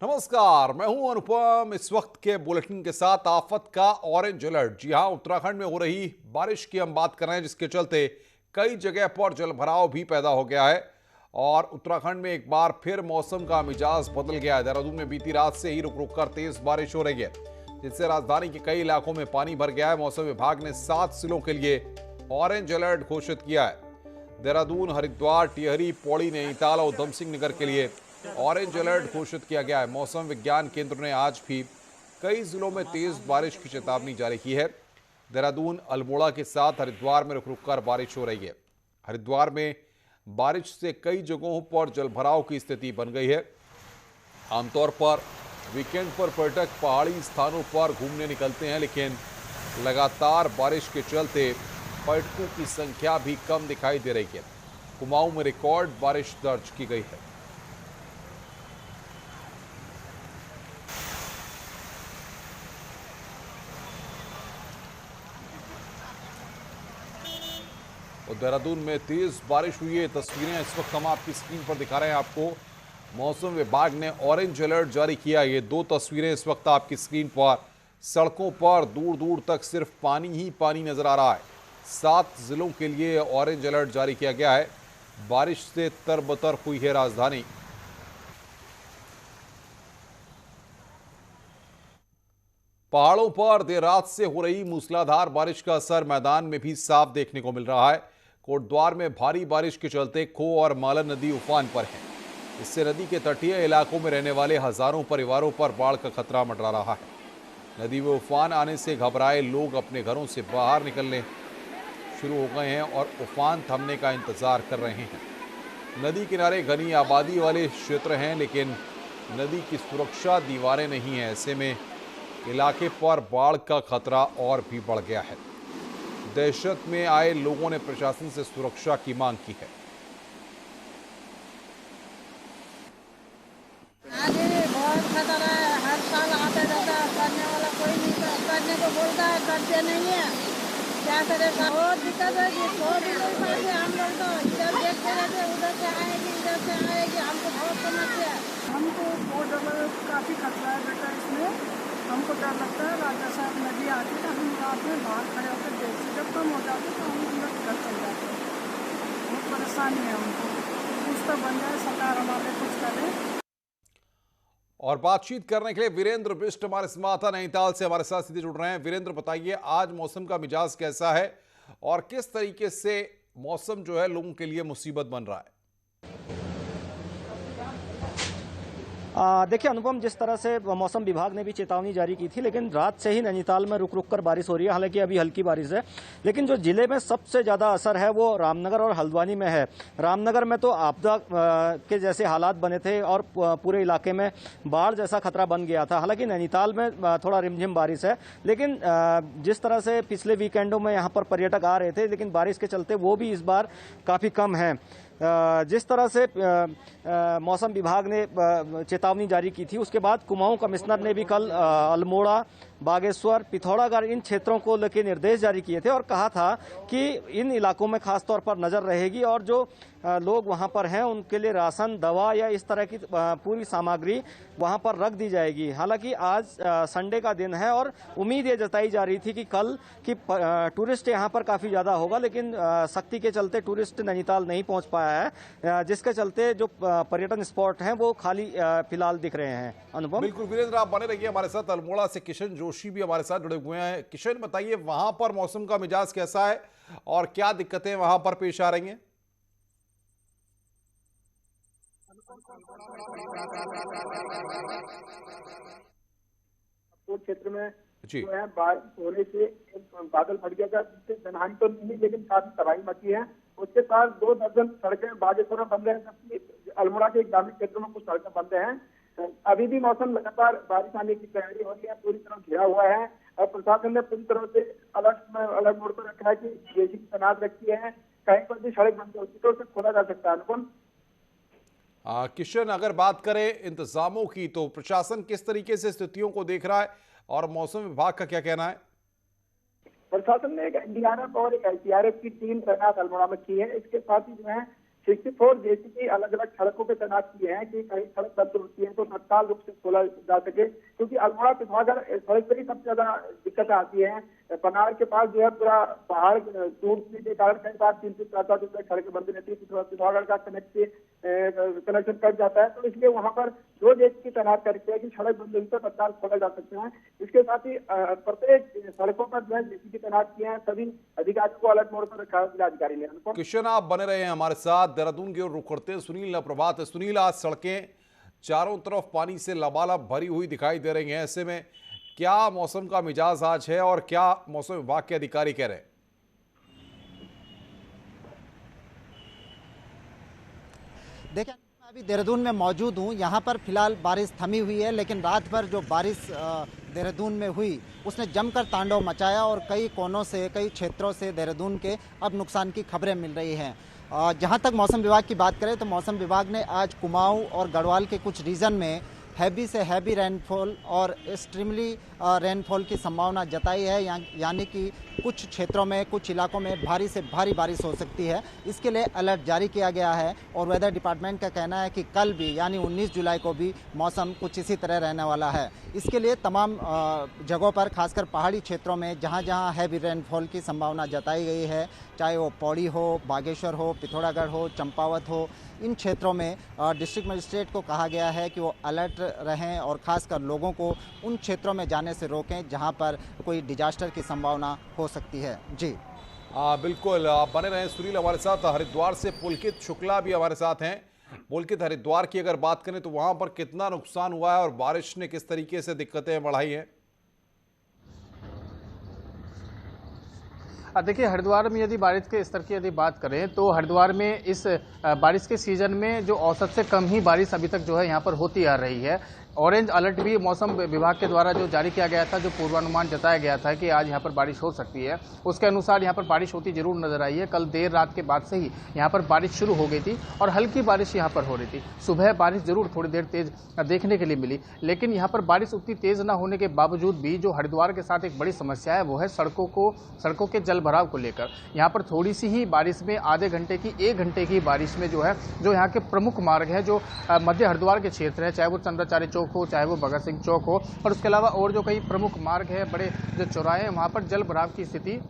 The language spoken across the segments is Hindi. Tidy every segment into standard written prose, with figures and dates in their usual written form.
नमस्कार, मैं हूं अनुपम। इस वक्त के बुलेटिन के साथ आफत का ऑरेंज अलर्ट। जी हां, उत्तराखंड में हो रही बारिश की हम बात कर रहे हैं, जिसके चलते कई जगह पर जलभराव भी पैदा हो गया है और उत्तराखंड में एक बार फिर मौसम का मिजाज बदल गया है। देहरादून में बीती रात से ही रुक रुक कर तेज बारिश हो रही है, जिससे राजधानी के कई इलाकों में पानी भर गया है। मौसम विभाग ने 7 जिलों के लिए ऑरेंज अलर्ट घोषित किया है। देहरादून, हरिद्वार, टिहरी, पौड़ी, नैनीताल और उधम सिंह नगर के लिए ऑरेंज अलर्ट घोषित किया गया है। मौसम विज्ञान केंद्र ने आज भी कई जिलों में तेज बारिश की चेतावनी जारी की है। देहरादून, अल्मोड़ा के साथ हरिद्वार में रुक रुक कर बारिश हो रही है। हरिद्वार में बारिश से कई जगहों पर जलभराव की स्थिति बन गई है। आमतौर पर वीकेंड पर पर्यटक पहाड़ी स्थानों पर घूमने निकलते हैं, लेकिन लगातार बारिश के चलते पर्यटकों की संख्या भी कम दिखाई दे रही है। कुमाऊं में रिकॉर्ड बारिश दर्ज की गई है। और देहरादून में तेज बारिश हुई है। तस्वीरें इस वक्त हम आपकी स्क्रीन पर दिखा रहे हैं आपको। मौसम विभाग ने ऑरेंज अलर्ट जारी किया। ये 2 तस्वीरें इस वक्त आपकी स्क्रीन पर। सड़कों पर दूर दूर तक सिर्फ पानी ही पानी नजर आ रहा है। 7 जिलों के लिए ऑरेंज अलर्ट जारी किया गया है। बारिश से तरबतर हुई है राजधानी। पहाड़ों पर देर रात से हो रही मूसलाधार बारिश का असर मैदान में भी साफ देखने को मिल रहा है। कोटद्वार में भारी बारिश के चलते खो और मालन नदी उफान पर है। इससे नदी के तटीय इलाकों में रहने वाले हजारों परिवारों पर बाढ़ का खतरा मंडरा रहा है। नदी में उफान आने से घबराए लोग अपने घरों से बाहर निकलने शुरू हो गए हैं और उफान थमने का इंतजार कर रहे हैं। नदी किनारे घनी आबादी वाले क्षेत्र हैं, लेकिन नदी की सुरक्षा दीवारें नहीं है। ऐसे में इलाके पर बाढ़ का खतरा और भी बढ़ गया है। दहशत में आए लोगों ने प्रशासन से सुरक्षा की मांग की है। आगे भी बहुत खतरा है। हर साल आते रहता है, करने वाला कोई नहीं करने को बोलता है, करते नहीं है। क्या करे, बहुत दिक्कत है कि 100 दिनों से हम लोग तो इधर देखते रहते, उधर से आएगी, इधर से आएगी, हमको बहुत समस्या है। हमको बहुत ज़्यादा काफ़ी खतरा है बेटा इसमें। हमको डर लगता है, राजा साहब नदी आती है तो हम रात में बाहर खड़े होकर देखते, जब कम हो जाते तो हम अंदर घर चल जाते हैं। बहुत परेशानी है हमको। कुछ तो बन जाए, सरकार हमारे कुछ करे। और बातचीत करने के लिए वीरेंद्र बिष्ट हमारे संवाददाता नैनीताल से हमारे साथ सीधे जुड़ रहे हैं। वीरेंद्र, बताइए आज मौसम का मिजाज कैसा है और किस तरीके से मौसम जो है लोगों के लिए मुसीबत बन रहा है? देखिए अनुपम, जिस तरह से मौसम विभाग ने भी चेतावनी जारी की थी, लेकिन रात से ही नैनीताल में रुक रुक कर बारिश हो रही है। हालांकि अभी हल्की बारिश है, लेकिन जो जिले में सबसे ज़्यादा असर है वो रामनगर और हल्द्वानी में है। रामनगर में तो आपदा के जैसे हालात बने थे और पूरे इलाके में बाढ़ जैसा खतरा बन गया था। हालांकि नैनीताल में थोड़ा रिमझिम बारिश है, लेकिन जिस तरह से पिछले वीकेंडों में यहाँ पर पर्यटक आ रहे थे, लेकिन बारिश के चलते वो भी इस बार काफ़ी कम है। जिस तरह से मौसम विभाग ने चेतावनी जारी की थी, उसके बाद कुमाऊं कमिश्नर ने भी कल अल्मोड़ा, बागेश्वर, पिथौरागढ़ इन क्षेत्रों को लेकर निर्देश जारी किए थे और कहा था कि इन इलाकों में खास तौर पर नजर रहेगी और जो लोग वहां पर हैं उनके लिए राशन, दवा या इस तरह की पूरी सामग्री वहां पर रख दी जाएगी। हालांकि आज संडे का दिन है और उम्मीद ये जताई जा रही थी कि कल की टूरिस्ट यहां पर काफ़ी ज़्यादा होगा, लेकिन सख्ती के चलते टूरिस्ट नैनीताल नहीं पहुंच पाया है, जिसके चलते जो पर्यटन स्पॉट हैं वो खाली फिलहाल दिख रहे हैं। अनुपम, बिल्कुल वीरेंद्र, आप बने रहिए हमारे साथ। अल्मोड़ा से किशन जोशी भी हमारे साथ जुड़े हुए हैं। किशन, बताइए वहां पर मौसम का मिजाज कैसा है और क्या दिक्कतें वहां पर पेश आ रही हैं? तो क्षेत्र में जी। जो है बारिश होने से एक बादल फट गया था, जिससे जनहानि तो नहीं, लेकिन काफी तबाही मची है। उसके साथ 2 दर्जन सड़कें बागेश्वर में बंद है, जबकि अल्मोड़ा के ग्रामीण क्षेत्रों में कुछ सड़कें बंद हैं। अभी भी मौसम लगातार बारिश आने की तैयारी हो रही है, पूरी तरह घिरा हुआ है और प्रशासन ने पूरी तरह से अलर्ट मोड पर रखा है कि जेसी की तैनात रखी है। कहीं पर भी सड़क बंद होती तो उसे खोला जा सकता है। अनुपम, किशन, अगर बात करें इंतजामों की, तो प्रशासन किस तरीके से स्थितियों को देख रहा है और मौसम विभाग का क्या कहना है? प्रशासन ने एक एनडीआरएफ और एक एसडीआरएफ की टीम तैनात अल्मोड़ा में की है। इसके साथ ही जो है 64 जेसीबी अलग अलग सड़कों पे तैनात किए हैं कि कहीं सड़क बंद होती है तो तत्काल रूप से खोला जा सके, क्योंकि अल्मोड़ा पिथौरागढ़ सड़क पर ही सबसे ज्यादा दिक्कतें आती हैं। पनार के पास जो है पूरा पहाड़ टूटने के कारण कई बार 3 से 4 दिन तक सड़कें बंद रहती है, पिथौरागढ़ का कनेक्शन कट जाता है, तो इसलिए वहां पर 2 जेसीबी तैनात करके कि सड़क बंद हुई तो तत्काल खोला जा सकते हैं। इसके साथ ही प्रत्येक सड़कों पर जो है जेसीबी तैनात किए हैं, सभी अधिकारियों को अलर्ट मोड पर रखा है जिलाधिकारी ने। किशन, आप बने रहे हैं हमारे साथ। देहरादून की ओर रुख करते हैं सुनील नप्रभात। सुनील, आज सड़कें चारों तरफ पानी से लबालब भरी हुई दिखाई दे रही हैं, ऐसे में क्या मौसम का मिजाज आज है और क्या मौसम विभाग के अधिकारी कह रहे हैं? देखिए, मैं अभी देहरादून में मौजूद हूँ। यहाँ पर फिलहाल बारिश थमी हुई है, लेकिन रात भर जो बारिश देहरादून में हुई उसने जमकर तांडव मचाया और कई कोनों से, कई क्षेत्रों से देहरादून के अब नुकसान की खबरें मिल रही हैं। जहाँ तक मौसम विभाग की बात करें तो मौसम विभाग ने आज कुमाऊं और गढ़वाल के कुछ रीजन में हैवी से हैवी रेनफॉल और एक्सट्रीमली रेनफॉल की संभावना जताई है, यानी कि कुछ क्षेत्रों में, कुछ इलाकों में भारी से भारी बारिश हो सकती है। इसके लिए अलर्ट जारी किया गया है और वेदर डिपार्टमेंट का कहना है कि कल भी यानी 19 जुलाई को भी मौसम कुछ इसी तरह रहने वाला है। इसके लिए तमाम जगहों पर, खासकर पहाड़ी क्षेत्रों में जहां जहां हैवी रेनफॉल की संभावना जताई गई है, चाहे वो पौड़ी हो, बागेश्वर हो, पिथौरागढ़ हो, चंपावत हो, इन क्षेत्रों में डिस्ट्रिक्ट मजिस्ट्रेट को कहा गया है कि वो अलर्ट रहें और ख़ासकर लोगों को उन क्षेत्रों में जाने से रोकें जहां पर कोई डिजास्टर की संभावना हो सकती है। जी बिल्कुल, आप बने रहें सुनील हमारे साथ। हरिद्वार से पुलकित शुक्ला भी हमारे साथ हैं। पुलकित, हरिद्वार की अगर बात करें तो वहां पर कितना नुकसान हुआ है और बारिश ने किस तरीके से दिक्कतें बढ़ाई हैं? देखिए, हरिद्वार में यदि बारिश के स्तर की यदि बात करें तो हरिद्वार में इस बारिश के सीजन में जो औसत से कम ही बारिश अभी तक जो है यहाँ पर होती आ रही है। ऑरेंज अलर्ट भी मौसम विभाग के द्वारा जो जारी किया गया था, जो पूर्वानुमान जताया गया था कि आज यहाँ पर बारिश हो सकती है, उसके अनुसार यहाँ पर बारिश होती जरूर नजर आई है। कल देर रात के बाद से ही यहाँ पर बारिश शुरू हो गई थी और हल्की बारिश यहाँ पर हो रही थी। सुबह बारिश जरूर थोड़ी देर तेज देखने के लिए मिली, लेकिन यहाँ पर बारिश उतनी तेज न होने के बावजूद भी जो हरिद्वार के साथ एक बड़ी समस्या है वो है सड़कों के जल भराव को लेकर। यहाँ पर थोड़ी सी ही बारिश में आधे घंटे की, 1 घंटे की बारिश में जो है, जो यहाँ के प्रमुख मार्ग है, जो मध्य हरिद्वार के क्षेत्र है, चाहे वो चंद्राचार्य चौक हो, चाहे वो भगत सिंह चौक हो, और उसके अलावा और जो कई प्रमुख मार्ग है, बड़े जो चौराहे हैं, वहां पर जल भराव की स्थिति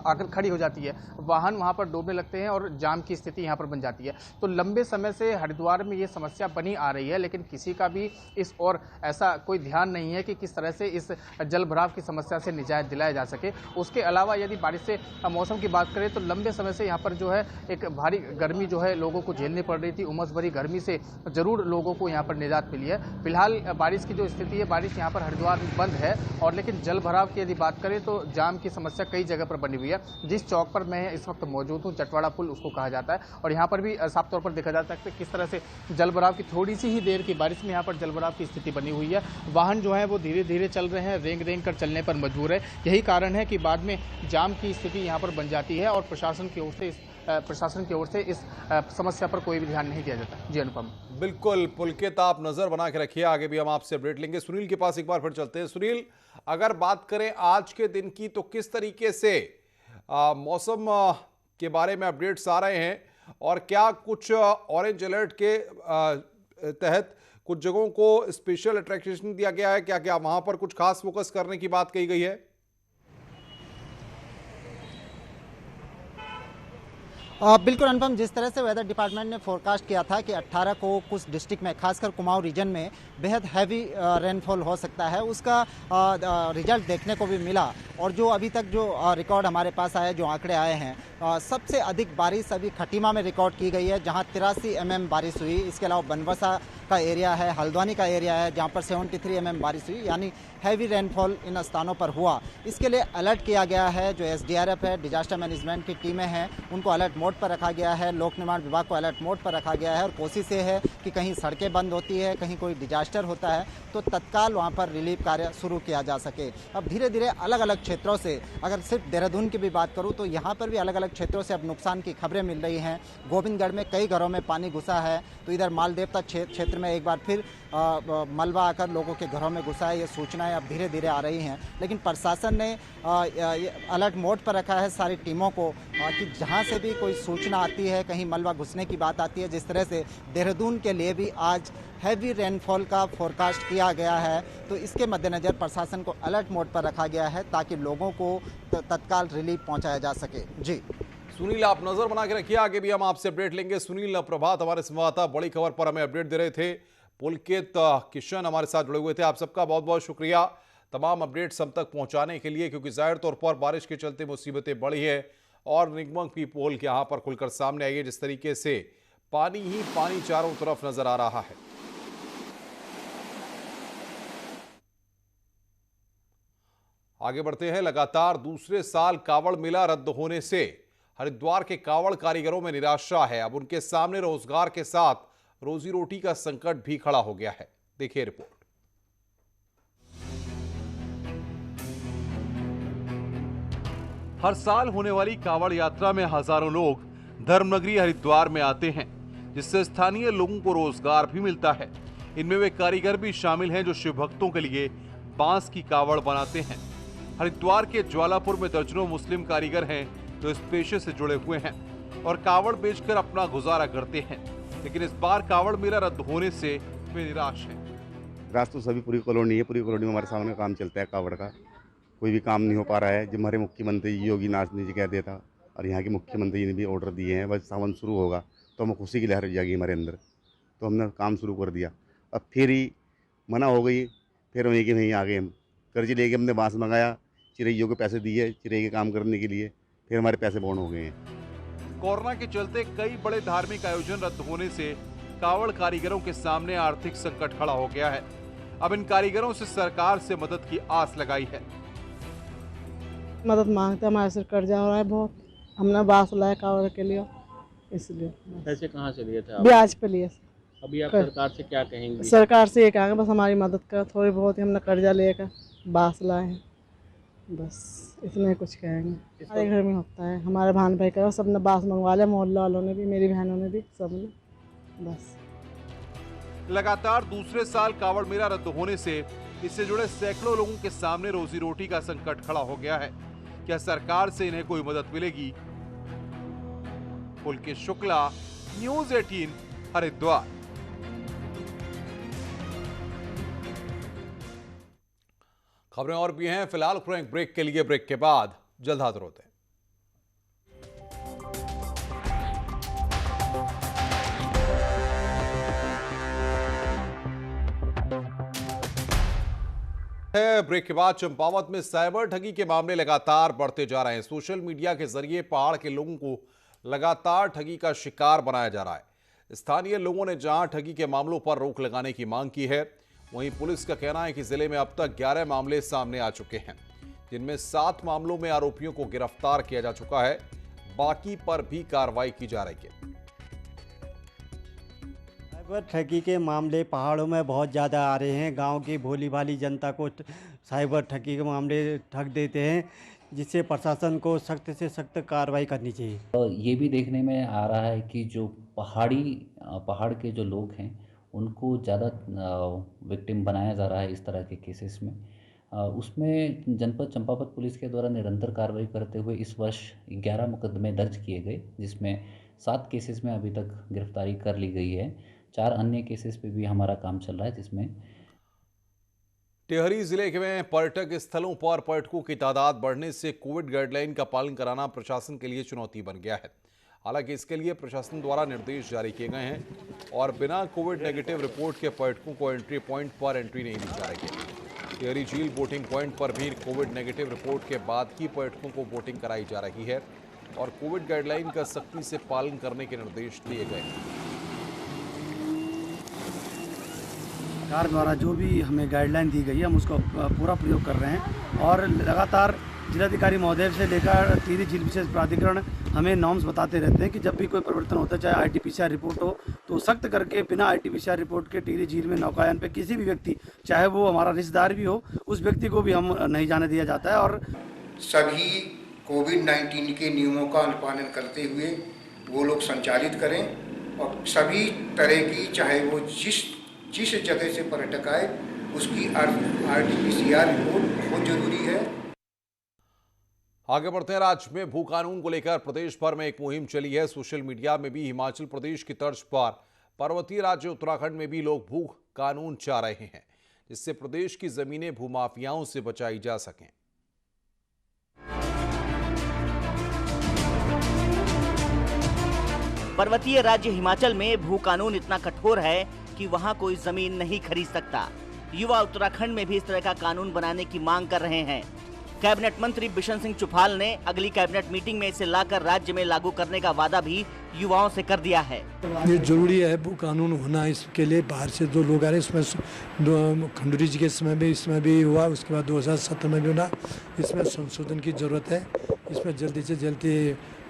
आकर खड़ी हो जाती है। वाहन वहां पर डूबने लगते हैं और जाम की स्थिति यहां पर बन जाती है। तो लंबे समय से हरिद्वार में ये समस्या बनी आ रही है, लेकिन किसी का भी इस और ऐसा कोई ध्यान नहीं है कि किस तरह से इस जल भराव की समस्या से निजात दिलाया जा सके। उसके अलावा यदि बारिश से मौसम की बात करें तो लंबे समय से यहाँ पर जो है एक भारी गर्मी जो है लोगों को झेलनी पड़ रही थी। उमस भरी गर्मी से जरूर लोगों को यहाँ पर निजात मिली है। फिलहाल बारिश की जो स्थिति है, बारिश यहाँ पर हरिद्वार में बंद है, और लेकिन जल भराव की यदि बात करें तो जाम की समस्या कई जगह पर बनी हुई है। जिस चौक पर मैं इस वक्त मौजूद हूं, चटवाड़ा पुल उसको कहा जाता है, और यहाँ पर भी साफ तौर पर देखा जा सकता है किस तरह से जल भराव की थोड़ी सी ही देर की बारिश में यहाँ पर जल भराव की स्थिति बनी हुई है। वाहन जो है वो धीरे धीरे चल रहे हैं, रेंग कर चलने पर मजबूर है। यही कारण है कि बाद में जाम की स्थिति यहाँ पर बन जाती है और प्रशासन की ओर से इस समस्या पर कोई भी ध्यान नहीं दिया जाता। जी अनुपम। बिल्कुल पुलकित, आप नजर बना के रखिए, आगे भी हम आपसे अपडेट लेंगे। सुनील के पास एक बार फिर चलते हैं। सुनील, अगर बात करें आज के दिन की तो किस तरीके से मौसम के बारे में अपडेट्स आ रहे हैं, और क्या कुछ ऑरेंज अलर्ट के तहत कुछ जगहों को स्पेशल अट्रैक्शन दिया गया है? क्या वहां पर कुछ खास फोकस करने की बात कही गई है? बिल्कुल अनुपम, जिस तरह से वेदर डिपार्टमेंट ने फोरकास्ट किया था कि 18 को कुछ डिस्ट्रिक्ट में, खासकर कुमाऊं रीजन में बेहद हैवी रेनफॉल हो सकता है, उसका रिजल्ट देखने को भी मिला। और जो अभी तक जो रिकॉर्ड हमारे पास आए, जो आंकड़े आए हैं, सबसे अधिक बारिश अभी खटीमा में रिकॉर्ड की गई है, जहां 83 mm बारिश हुई। इसके अलावा बनबसा का एरिया है, हल्द्वानी का एरिया है, जहां पर 73 mm बारिश हुई, यानी हैवी रेनफॉल इन स्थानों पर हुआ। इसके लिए अलर्ट किया गया है। जो SDRF है, डिजास्टर मैनेजमेंट की टीमें हैं, उनको अलर्ट मोड पर रखा गया है। लोक निर्माण विभाग को अलर्ट मोड पर रखा गया है, और कोशिश ये है कि कहीं सड़कें बंद होती है, कहीं कोई डिजास्टर होता है तो तत्काल वहां पर रिलीफ कार्य शुरू किया जा सके। अब धीरे धीरे अलग अलग क्षेत्रों से, अगर सिर्फ देहरादून की भी बात करूं तो यहाँ पर भी अलग अलग क्षेत्रों से अब नुकसान की खबरें मिल रही हैं। गोविंदगढ़ में कई घरों में पानी घुसा है, तो इधर मालदेवता क्षेत्र में एक बार फिर मलबा आकर लोगों के घरों में घुसा है। ये सूचनाएं अब धीरे धीरे आ रही हैं, लेकिन प्रशासन ने अलर्ट मोड पर रखा है सारी टीमों को कि जहां से भी कोई सूचना आती है, कहीं मलबा घुसने की बात आती है, जिस तरह से देहरादून के लिए भी आज हैवी रेनफॉल का फोरकास्ट किया गया है, तो इसके मद्देनज़र प्रशासन को अलर्ट मोड पर रखा गया है ताकि लोगों को तत्काल रिलीफ पहुंचाया जा सके। जी सुनील, आप नजर बना के रखिए, आगे भी हम आपसे अपडेट लेंगे। सुनील प्रभात हमारे संवाददाता बड़ी खबर पर हमें अपडेट दे रहे थे। पुलकित किशन हमारे साथ जुड़े हुए थे। आप सबका बहुत बहुत शुक्रिया तमाम अपडेट्स हम तक पहुंचाने के लिए, क्योंकि जाहिर तौर पर बारिश के चलते मुसीबतें बढ़ी है और निगमन की पोल के यहां पर खुलकर सामने आई है, जिस तरीके से पानी ही पानी चारों तरफ नजर आ रहा है। आगे बढ़ते हैं। लगातार दूसरे साल कावड़ मेला रद्द होने से हरिद्वार के कावड़ कारीगरों में निराशा है। अब उनके सामने रोजगार के साथ रोजी रोटी का संकट भी खड़ा हो गया है। देखिए रिपोर्ट। हर साल होने वाली कावड़ यात्रा में हजारों लोग धर्मनगरी हरिद्वार में आते हैं, जिससे स्थानीय लोगों को रोजगार भी मिलता है। इनमें वे कारीगर भी शामिल हैं जो शिव भक्तों के लिए बांस की कावड़ बनाते हैं। हरिद्वार के ज्वालापुर में दर्जनों मुस्लिम कारीगर हैं जो इस पेशे से जुड़े हुए हैं और कावड़ बेचकर अपना गुजारा करते हैं, लेकिन इस बार कावड़ मेला रद्द होने से वे निराश हैं। रास्ता तो सभी पूरी कॉलोनी है, पूरी कॉलोनी में हमारे सामने काम चलता है कावड़ का, कोई भी काम नहीं हो पा रहा है। जब हमारे मुख्यमंत्री योगी आदित्यनाथ जी कह दिया था और यहाँ के मुख्यमंत्री जी ने भी ऑर्डर दिए हैं, बस सावन शुरू होगा तो हम खुशी की लहर जाएगी हमारे अंदर, तो हमने काम शुरू कर दिया। अब फिर ही मना हो गई, फिर वहीं के वहीं आ गए। हम कर्ज लेके हमने बांस मंगाया, चिरैयों को पैसे दिए चिरई के काम करने के लिए, फिर हमारे पैसे बौन हो गए हैं। कोरोना के चलते कई बड़े धार्मिक आयोजन रद्द होने से कावड़ कारीगरों के सामने आर्थिक संकट खड़ा हो गया है। अब इन कारीगरों से सरकार से मदद की आस लगाई है। मदद मांगते हमारे से कर्जा हो रहा है बहुत, हमने बांस लाया कावड़ के लिए, इसलिए। पैसे कहाँ से लिए थे आप? ब्याज पे लिए। अभी आप सरकार से क्या कहेंगे? सरकार से ये कहेंगे बस हमारी मदद कर, थोड़ी बहुत ही हमने कर्जा लेकर बांस लाए हैं, बस इतने कुछ कहेंगे। हमारे घर में होता है, हमारे भान भाई का सबने बांस मंगवा लिया, मोहल्ला वालों ने भी, मेरी बहनों ने भी, सबने। बस लगातार दूसरे साल कावड़ मेला रद्द होने से इससे जुड़े सैकड़ों लोगों के सामने रोजी रोटी का संकट खड़ा हो गया है। क्या सरकार से इन्हें कोई मदद मिलेगी? पुलकित शुक्ला, न्यूज़ 18 हरिद्वार। खबरें और भी हैं, फिलहाल एक ब्रेक के लिए, ब्रेक के बाद जल्द हाजिर होते हैं। ब्रेक के बाद चंपावत में साइबर ठगी के मामले लगातार बढ़ते जा रहे हैं। सोशल मीडिया के जरिए पहाड़ के लोगों को लगातार ठगी का शिकार बनाया जा रहा है। स्थानीय लोगों ने जहां ठगी के मामलों पर रोक लगाने की मांग की है, वहीं पुलिस का कहना है कि जिले में अब तक 11 मामले सामने आ चुके हैं, जिनमें 7 मामलों में आरोपियों को गिरफ्तार किया जा चुका है। बाकी पर भी कार्रवाई की जा रही है। साइबर ठगी के मामले पहाड़ों में बहुत ज़्यादा आ रहे हैं। गांव की भोली भाली जनता को साइबर ठगी के मामले ठग देते हैं, जिससे प्रशासन को सख्त से सख्त कार्रवाई करनी चाहिए। तो ये भी देखने में आ रहा है कि जो पहाड़ के जो लोग हैं उनको ज़्यादा विक्टिम बनाया जा रहा है इस तरह के केसेस में। उसमें जनपद चंपावत पुलिस के द्वारा निरंतर कार्रवाई करते हुए इस वर्ष 11 मुकदमे दर्ज किए गए, जिसमें 7 केसेस में अभी तक गिरफ्तारी कर ली गई है। 4 अन्य केसेस पे भी हमारा काम चल रहा है, जिसमें टिहरी जिले में पर्यटक स्थलों पर पर्यटकों की तादाद बढ़ने से कोविड गाइडलाइन का पालन कराना प्रशासन के लिए चुनौती बन गया है। हालांकि इसके लिए प्रशासन द्वारा निर्देश जारी किए गए हैं और बिना कोविड नेगेटिव रिपोर्ट के पर्यटकों को एंट्री पॉइंट पर एंट्री नहीं दी जा रही है। टिहरी झील बोटिंग पॉइंट पर भी कोविड नेगेटिव रिपोर्ट के बाद ही पर्यटकों को बोटिंग कराई जा रही है और कोविड गाइडलाइन का सख्ती से पालन करने के निर्देश दिए गए हैं। सरकार द्वारा जो भी हमें गाइडलाइन दी गई है, हम उसका पूरा प्रयोग कर रहे हैं और लगातार जिलाधिकारी महोदय से लेकर टिहरी झील विशेष प्राधिकरण हमें नॉर्म्स बताते रहते हैं कि जब भी कोई परिवर्तन होता है, चाहे आरटीपीसीआर रिपोर्ट हो, तो सख्त करके बिना आरटीपीसीआर रिपोर्ट के टिहरी झील में नौकायन पे किसी भी व्यक्ति, चाहे वो हमारा रिश्तेदार भी हो, उस व्यक्ति को भी हम नहीं जाने दिया जाता है। और सभी कोविड-19 के नियमों का अनुपालन करते हुए वो लोग संचालित करें और सभी तरह की, चाहे वो जिस जिस जगह से पर्यटक आए उसकी RT-PCR रिपोर्ट बहुत जरूरी है। आगे बढ़ते हैं। राज्य में भू कानून को लेकर प्रदेश भर में एक मुहिम चली है। सोशल मीडिया में भी हिमाचल प्रदेश की तर्ज पर पर्वतीय राज्य उत्तराखंड में भी लोग भू कानून चाह रहे हैं, जिससे प्रदेश की जमीनें भूमाफियाओं से बचाई जा सकें। पर्वतीय राज्य हिमाचल में भू कानून इतना कठोर है कि वहां कोई जमीन नहीं खरीद सकता। युवा उत्तराखंड में भी इस तरह का कानून बनाने की मांग कर रहे हैं। कैबिनेट मंत्री बिशन सिंह चुफाल ने अगली कैबिनेट मीटिंग में इसे लाकर राज्य में लागू करने का वादा भी युवाओं से कर दिया है। ये जरूरी है भू कानून होना, इसके लिए बाहर से जो लोग आ रहे हैं, इसमें खंडूरी जी के समय भी इसमें भी हुआ, उसके बाद 2017 में भी होना। इसमें संशोधन की जरूरत है। इसमें जल्दी से जल्दी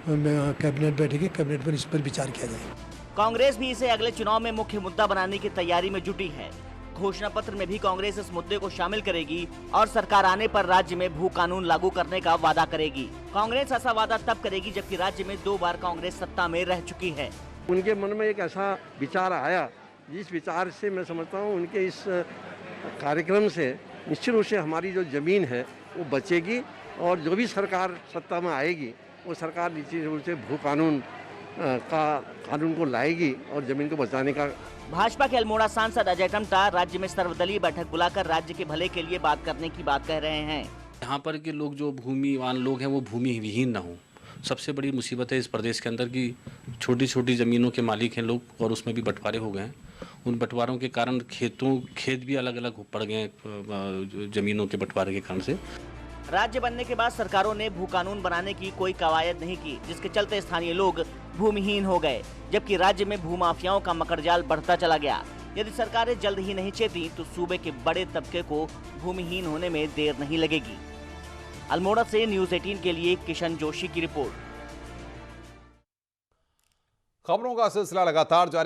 कैबिनेट बैठेगी, कैबिनेट पर इस पर विचार किया जाए। कांग्रेस भी इसे अगले चुनाव में मुख्य मुद्दा बनाने की तैयारी में जुटी है। घोषणा पत्र में भी कांग्रेस इस मुद्दे को शामिल करेगी और सरकार आने पर राज्य में भू कानून लागू करने का वादा करेगी। कांग्रेस ऐसा वादा तब करेगी जबकि राज्य में 2 बार कांग्रेस सत्ता में रह चुकी है। उनके मन में एक ऐसा विचार आया, जिस विचार से मैं समझता हूँ उनके इस कार्यक्रम से निश्चित रूप से हमारी जो जमीन है वो बचेगी और जो भी सरकार सत्ता में आएगी वो सरकार निश्चित रूप से भू कानून कानून को लाएगी और जमीन को बचाने का। भाजपा के अल्मोड़ा सांसद अजय टम्टा राज्य में सर्वदलीय बैठक बुलाकर राज्य के भले के लिए बात करने की बात कह रहे हैं। यहाँ पर के लोग जो भूमिवान लोग हैं वो भूमि विहीन न हो। सबसे बड़ी मुसीबत है इस प्रदेश के अंदर कि छोटी छोटी ज़मीनों के मालिक हैं लोग और उसमें भी बंटवारे हो गए हैं। उन बंटवारों के कारण खेत भी अलग अलग पड़ गए हैं ज़मीनों के बंटवारे के कारण से। राज्य बनने के बाद सरकारों ने भू कानून बनाने की कोई कवायद नहीं की, जिसके चलते स्थानीय लोग भूमिहीन हो गए, जबकि राज्य में भूमाफियाओं का मकड़जाल बढ़ता चला गया। यदि सरकारें जल्द ही नहीं चेती तो सूबे के बड़े तबके को भूमिहीन होने में देर नहीं लगेगी। अल्मोड़ा से न्यूज़ 18 के लिए किशन जोशी की रिपोर्ट। खबरों का सिलसिला लगातार जारी।